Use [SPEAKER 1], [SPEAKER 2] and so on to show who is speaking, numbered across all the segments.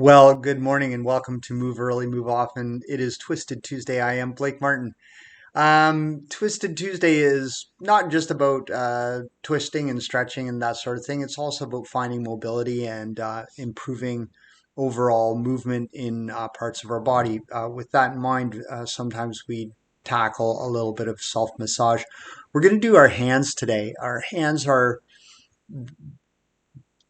[SPEAKER 1] Well, good morning and welcome to Move Early, Move Often. It is Twisted Tuesday. I am Blake Martin. Twisted Tuesday is not just about twisting and stretching and that sort of thing. It's also about finding mobility and improving overall movement in parts of our body. With that in mind, sometimes we tackle a little bit of self massage. We're going to do our hands today. Our hands are,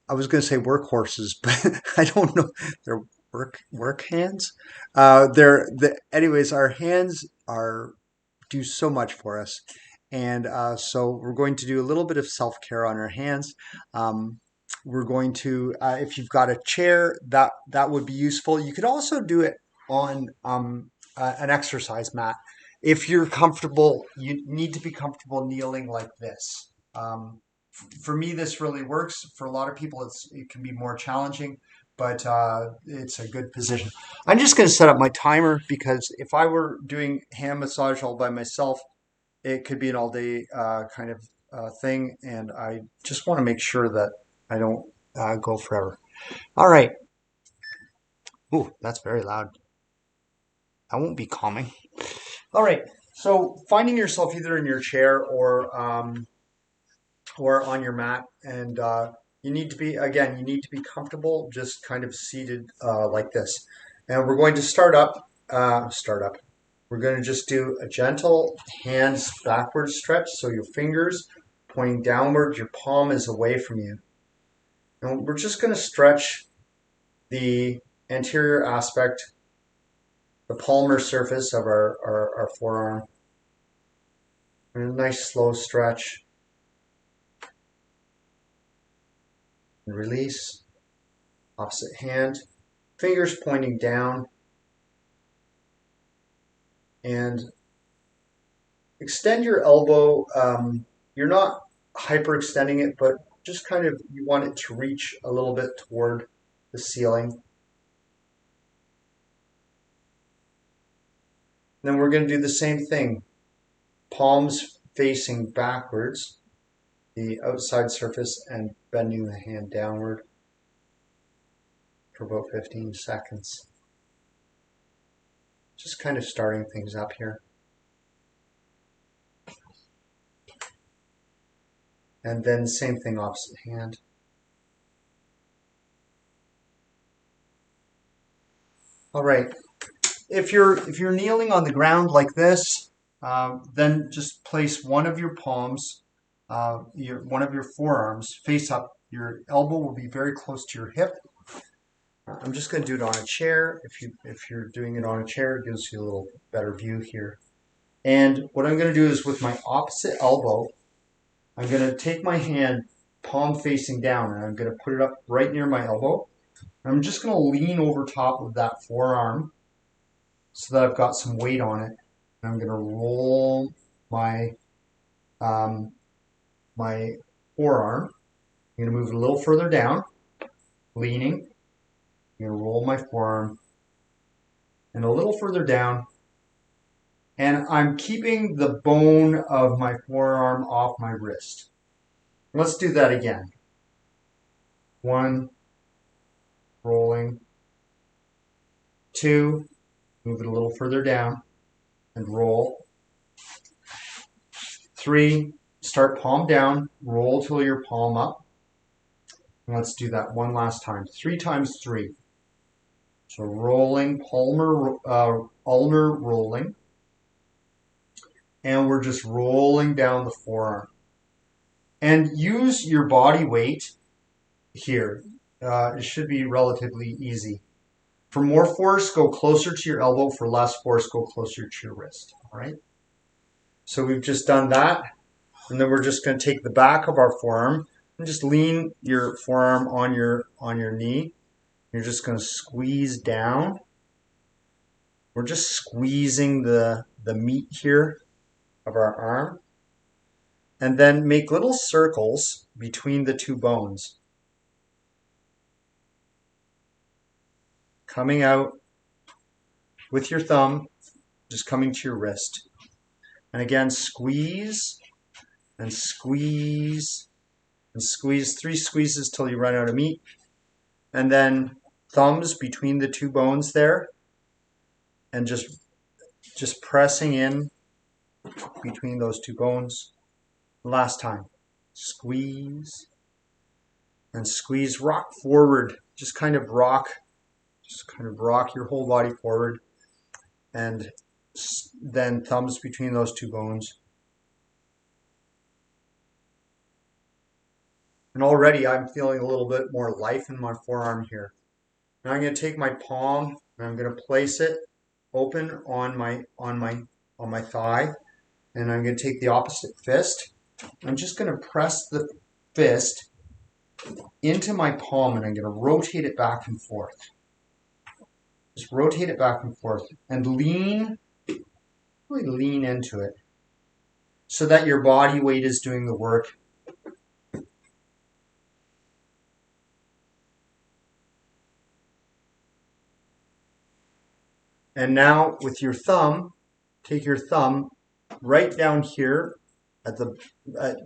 [SPEAKER 1] I was going to say workhorses, but I don't know. They're work hands. Anyways. Our hands are do so much for us, and so we're going to do a little bit of self care on our hands. Um, we're going to, if you've got a chair, that would be useful. You could also do it on an exercise mat. If you're comfortable, you need to be comfortable kneeling like this. For me, this really works. For a lot of people, it can be more challenging, but it's a good position. I'm just going to set up my timer because if I were doing hand massage all by myself, it could be an all day kind of thing, and I just want to make sure that I don't go forever. All right. Ooh, that's very loud. I won't be calming. All right. So finding yourself either in your chair or on your mat, and you need to be again you need to be comfortable just kind of seated like this, and we're going to start up. We're going to just do a gentle hands backwards stretch, so your fingers pointing downward, your palm is away from you, and we're just going to stretch the anterior aspect, the palmar surface of our forearm. And a nice slow stretch and release. Opposite hand, fingers pointing down, and extend your elbow. You're not hyperextending it, but just kind of you want it to reach a little bit toward the ceiling. Then we're going to do the same thing. Palms facing backwards, the outside surface, and bending the hand downward for about 15 seconds. Just kind of starting things up here. And then same thing, opposite hand. All right. If you're kneeling on the ground like this, then just place one of your palms, one of your forearms face up. Your elbow will be very close to your hip. I'm just going to do it on a chair. If you're doing it on a chair, it gives you a little better view here. And what I'm going to do is with my opposite elbow, I'm going to take my hand palm facing down, and I'm going to put it up right near my elbow. I'm just going to lean over top of that forearm so that I've got some weight on it. And I'm going to roll my my forearm. I'm going to move it a little further down, leaning. I'm going to roll my forearm and a little further down. And I'm keeping the bone of my forearm off my wrist. Let's do that again. One, rolling. Two, move it a little further down and roll. Three, start palm down, roll till your palm up. And let's do that one last time. 3 times 3. So rolling, ulnar rolling. And we're just rolling down the forearm. And use your body weight here. It should be relatively easy. For more force, go closer to your elbow. For less force, go closer to your wrist. All right? So we've just done that. And then we're just going to take the back of our forearm and just lean your forearm on your knee. You're just going to squeeze down. We're just squeezing the meat here of our arm. And then make little circles between the two bones. Coming out with your thumb, just coming to your wrist. And again, squeeze and squeeze and squeeze. 3 squeezes till you run out of meat. And then thumbs between the two bones there, and just pressing in between those two bones. Last time. Squeeze and squeeze. Rock forward. Just kind of rock your whole body forward, and then thumbs between those two bones. And already I'm feeling a little bit more life in my forearm here. Now I'm going to take my palm and I'm going to place it open on my thigh, and I'm going to take the opposite fist. I'm just going to press the fist into my palm, and I'm going to rotate it back and forth. Just rotate it back and forth and really lean into it so that your body weight is doing the work. And now with your thumb, take your thumb right down here at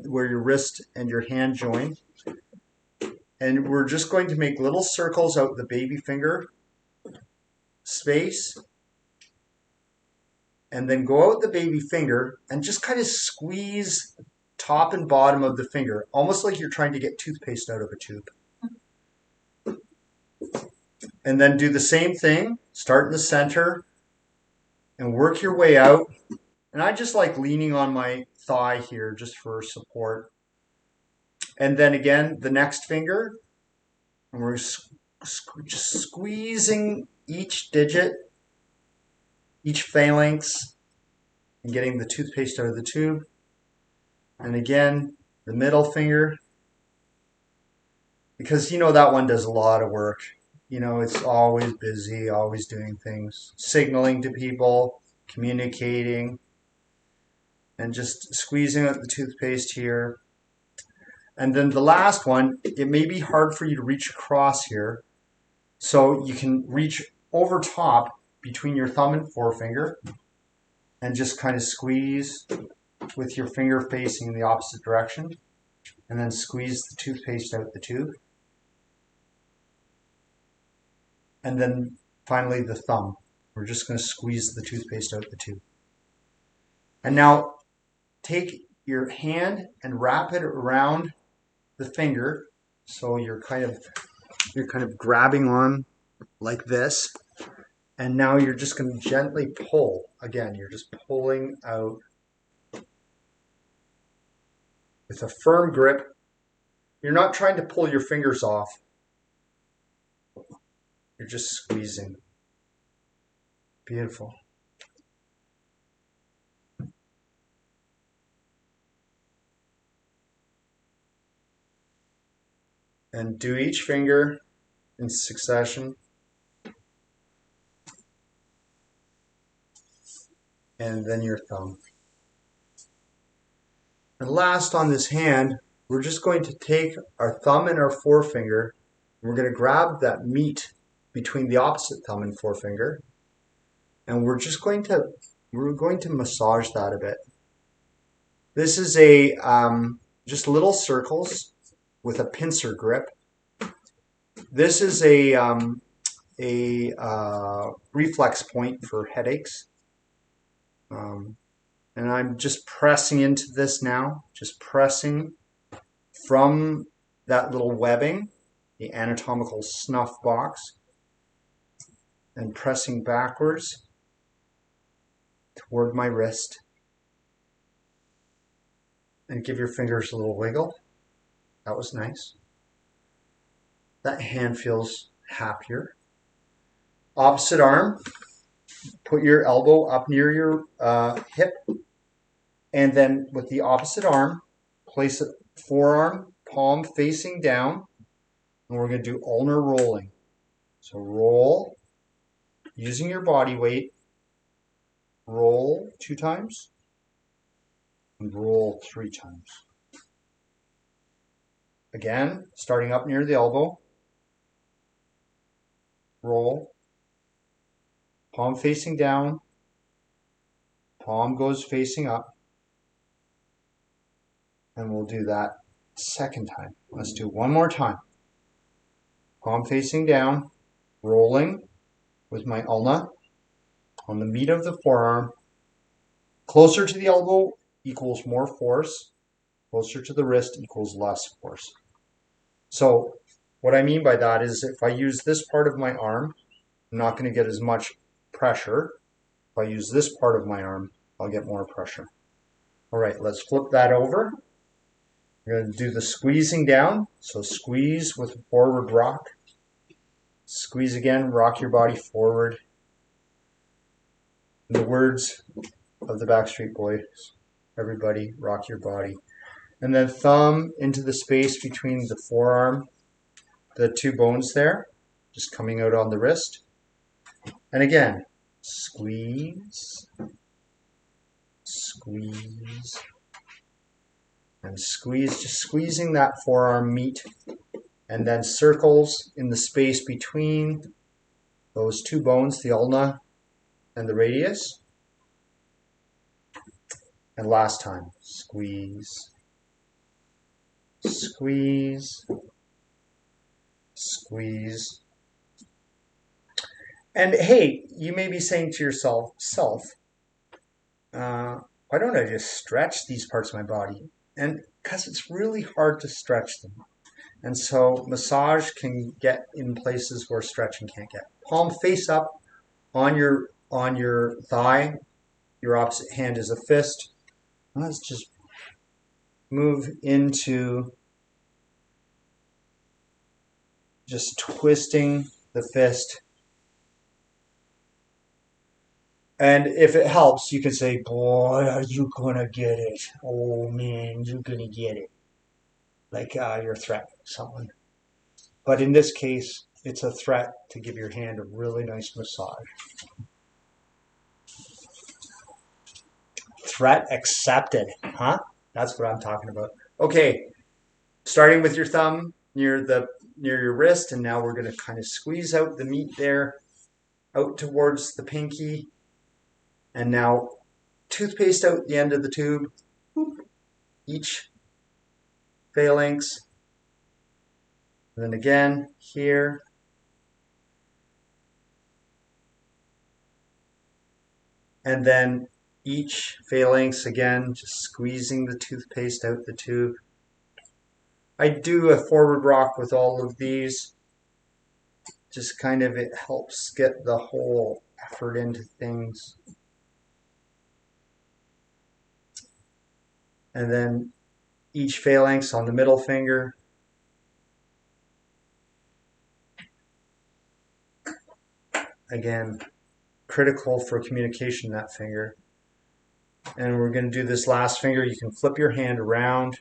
[SPEAKER 1] where your wrist and your hand join. And we're just going to make little circles out the baby finger space. And then go out the baby finger and just kind of squeeze top and bottom of the finger, almost like you're trying to get toothpaste out of a tube. And then do the same thing. Start in the center and work your way out. And I just like leaning on my thigh here just for support. And then again, the next finger. And we're just squeezing each digit, each phalanx, and getting the toothpaste out of the tube. And again, the middle finger. Because that one does a lot of work. It's always busy, always doing things, signaling to people, communicating, and just squeezing out the toothpaste here. And then the last one, it may be hard for you to reach across here. So you can reach over top between your thumb and forefinger and just kind of squeeze with your finger facing in the opposite direction. And then squeeze the toothpaste out the tube. And then finally the thumb. We're just going to squeeze the toothpaste out the tube. And now take your hand and wrap it around the finger. So you're kind of grabbing on like this. And now you're just going to gently pull. Again, you're just pulling out with a firm grip. You're not trying to pull your fingers off. You're just squeezing. Beautiful. And do each finger in succession. And then your thumb. And last on this hand, we're just going to take our thumb and our forefinger, and we're going to grab that meat between the opposite thumb and forefinger, and we're going to massage that a bit. This is just little circles with a pincer grip. This is a reflex point for headaches. And I'm just pressing into this now, just pressing from that little webbing, the anatomical snuff box, and pressing backwards toward my wrist. And give your fingers a little wiggle. That was nice. That hand feels happier. Opposite arm. Put your elbow up near your hip. And then with the opposite arm, place it forearm, palm facing down. And we're going to do ulnar rolling. So roll, using your body weight. Roll 2 times. And roll 3 times. Again, starting up near the elbow. Roll. Palm facing down. Palm goes facing up. And we'll do that second time. Let's do one more time. Palm facing down. rolling with my ulna on the meat of the forearm. Closer to the elbow equals more force. Closer to the wrist equals less force. So what I mean by that is if I use this part of my arm, I'm not going to get as much pressure. If I use this part of my arm, I'll get more pressure. All right, let's flip that over. We're going to do the squeezing down. So squeeze with a forward rock. Squeeze again, rock your body forward. In the words of the Backstreet Boys, everybody rock your body. And then thumb into the space between the forearm, the two bones there, just coming out on the wrist. And again, squeeze, squeeze, and squeeze, just squeezing that forearm meat. And then circles in the space between those two bones, the ulna and the radius. And last time, squeeze, squeeze, squeeze. And hey, you may be saying to yourself, why don't I just stretch these parts of my body? And because it's really hard to stretch them. And so massage can get in places where stretching can't get. Palm face up on your thigh. Your opposite hand is a fist. Let's just move into just twisting the fist. And if it helps, you can say, boy, are you going to get it? Oh, man, you're going to get it. Like you're threatening someone. But in this case, it's a threat to give your hand a really nice massage. Threat accepted, huh? That's what I'm talking about. Okay, starting with your thumb near your wrist, and now we're going to kind of squeeze out the meat there, out towards the pinky, and now toothpaste out the end of the tube, each phalanx, and then again here, and then each phalanx again, just squeezing the toothpaste out the tube. I do a forward rock with all of these. Just kind of, it helps get the whole effort into things. And then each phalanx on the middle finger. Again, critical for communication, that finger. And we're going to do this last finger. You can flip your hand around.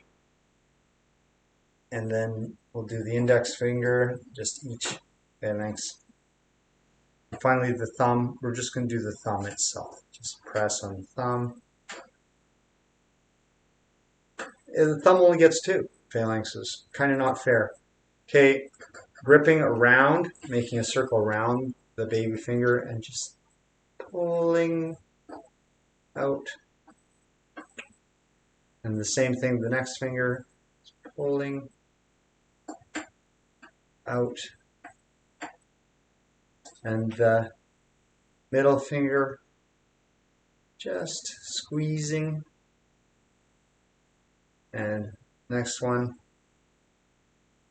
[SPEAKER 1] And then we'll do the index finger, just each phalanx. And finally, the thumb. We're just going to do the thumb itself. Just press on the thumb. And the thumb only gets two phalanxes. Kind of not fair. Okay, gripping around, making a circle around the baby finger and just pulling out. And the same thing, the next finger, pulling out. And the middle finger, just squeezing. And next one,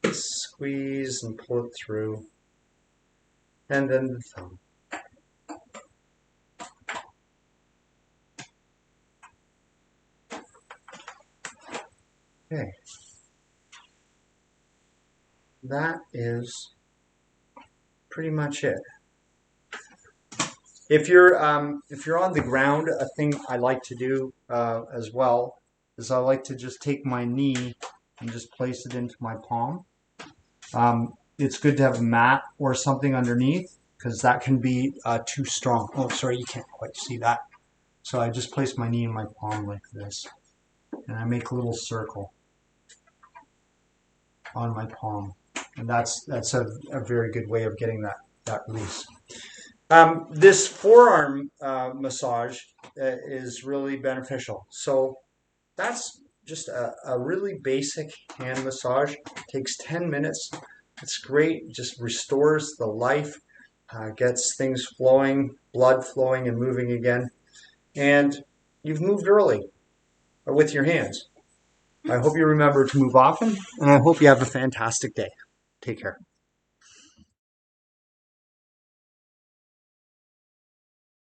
[SPEAKER 1] squeeze and pull it through. And then the thumb. Okay. That is pretty much it. If you're on the ground, a thing I like to do as well is I like to just take my knee and just place it into my palm. It's good to have a mat or something underneath because that can be too strong. Oh, sorry, you can't quite see that. So I just place my knee in my palm like this, and I make a little circle on my palm, and that's a very good way of getting that release. This forearm massage is really beneficial. So that's just a really basic hand massage. It takes 10 minutes. It's great. It just restores the life. gets things flowing, blood flowing and moving again. And you've moved early with your hands. I hope you remember to move often, and I hope you have a fantastic day. Take care.